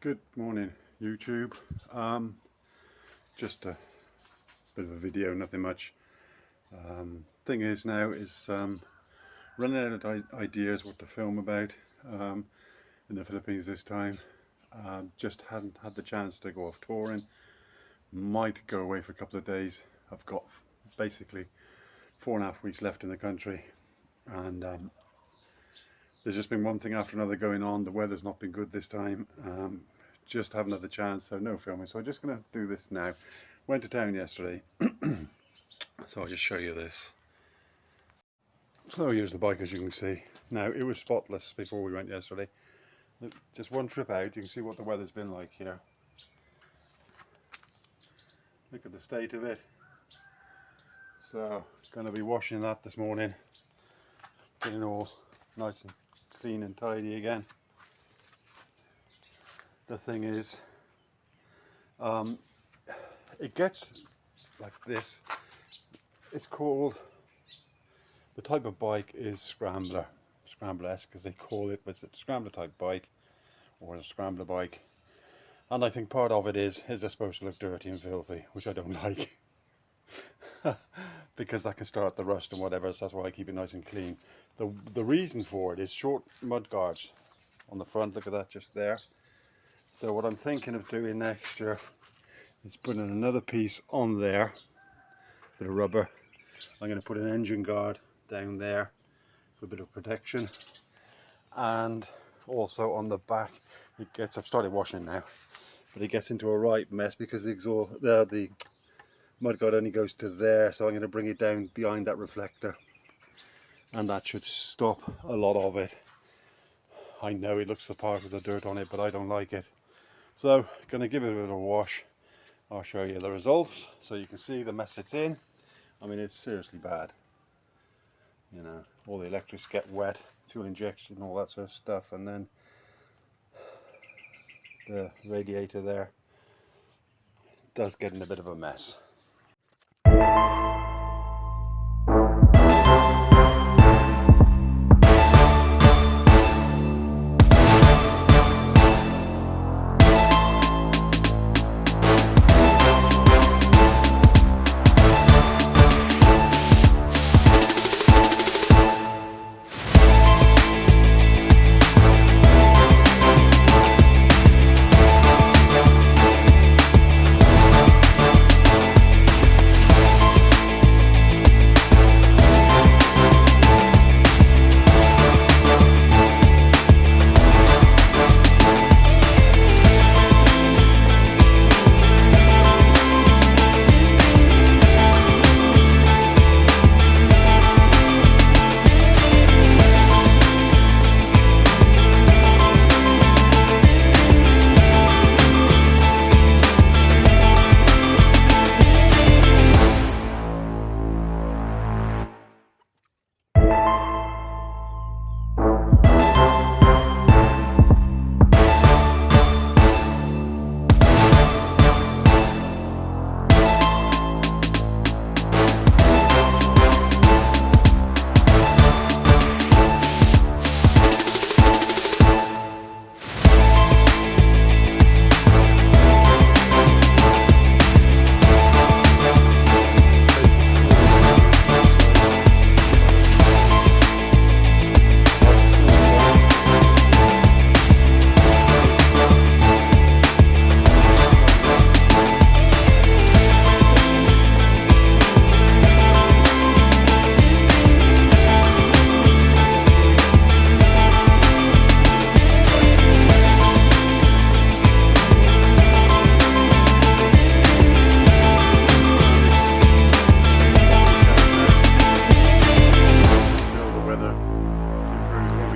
Good morning, YouTube. Just a bit of a video, nothing much. Thing is now is running out of ideas what to film about in the Philippines this time. Just hadn't had the chance to go off touring. Might go away for a couple of days. I've got basically 4.5 weeks left in the country, and there's just been one thing after another going on. The weather's not been good this time. Just haven't had the chance, so no filming. So I'm just going to do this now. Went to town yesterday, so I'll just show you this. So here's the bike, as you can see. Now, it was spotless before we went yesterday. Just one trip out, you can see what the weather's been like here. Look at the state of it. So, going to be washing that this morning, getting all nice and clean and tidy again. The thing is, it gets like this. It's called, the type of bike is Scrambler-esque, because they call it, but it's a Scrambler type bike, or a Scrambler bike. And I think part of it is they're supposed to look dirty and filthy, which I don't like. Because that can start the rust and whatever, so that's why I keep it nice and clean. The reason for it is short mud guards on the front. Look at that, just there. So what I'm thinking of doing next year is putting another piece on there, bit of rubber. I'm going to put an engine guard down there for a bit of protection, and also on the back it gets, I've started washing now, but it gets into a right mess because the exhaust, the mudguard only goes to there, so I'm going to bring it down behind that reflector, and that should stop a lot of it. I know it looks the part with the dirt on it, but I don't like it. So, going to give it a bit of a wash. I'll show you the results so you can see the mess it's in. I mean, it's seriously bad. You know, all the electrics get wet, fuel injection, all that sort of stuff, and then the radiator there does get in a bit of a mess.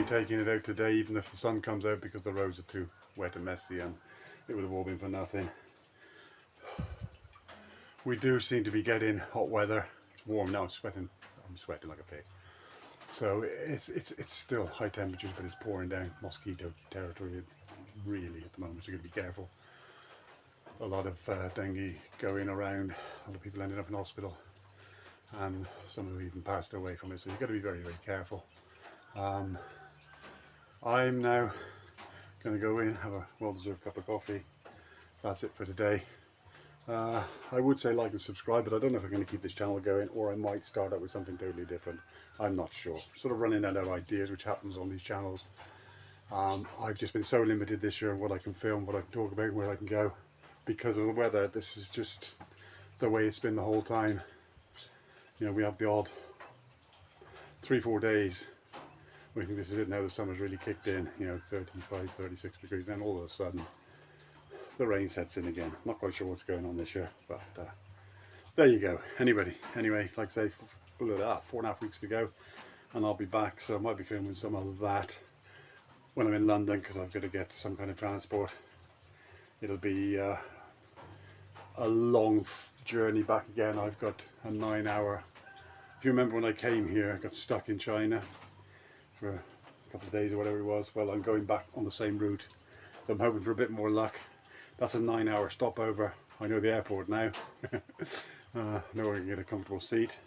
Taking it out today, even if the sun comes out, because the roads are too wet and messy, and it would have all been for nothing. We do seem to be getting hot weather. It's warm now. I'm sweating like a pig. So it's still high temperatures, but it's pouring down mosquito territory really at the moment, so you've got to be careful. A lot of dengue going around, a lot of people ending up in hospital, and some have even passed away from it, so you've got to be very, very careful. I'm now Gonna go in, have a well-deserved cup of coffee. That's it for today. I would say like and subscribe, but I don't know if I'm going to keep this channel going, or I might start out with something totally different. I'm not sure. Sort of running out of ideas, which happens on these channels. I've just been so limited this year on what I can film, what I can talk about, where I can go, because of the weather. This is just the way it's been the whole time. You know, we have the odd 3-4 days. We think this is it now. The summer's really kicked in. You know, 35, 36 degrees. Then all of a sudden, the rain sets in again. Not quite sure what's going on this year, but there you go. Anyway, like I say, 4.5 weeks to go, and I'll be back. So I might be filming some of that when I'm in London, because I've got to get some kind of transport. It'll be a long journey back again. I've got a 9-hour. If you remember when I came here, I got stuck in China for a couple of days or whatever it was. Well, I'm going back on the same route, so I'm hoping for a bit more luck. That's a 9-hour stopover. I know the airport now. Know where I can get a comfortable seat.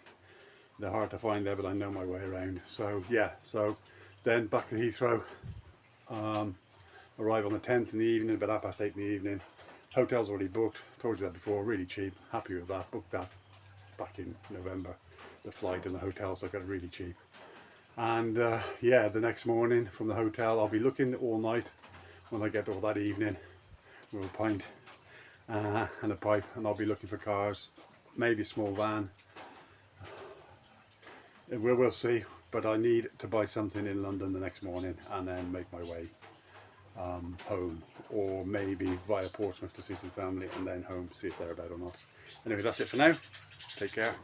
They're hard to find there, but I know my way around. So yeah, so then back to Heathrow. Arrive on the 10th in the evening, about 8:30 in the evening. Hotel's already booked. Told you that before. Really cheap. Happy with that. Booked that back in November. The flight and the hotel, so I got it really cheap. And yeah, the next morning from the hotel, I'll be looking all night. When I get there that evening, with a pint and a pipe, and I'll be looking for cars, maybe a small van. We'll see, but I need to buy something in London the next morning and then make my way home, or maybe via Portsmouth to see some family and then home, see if they're about or not. Anyway, that's it for now. Take care.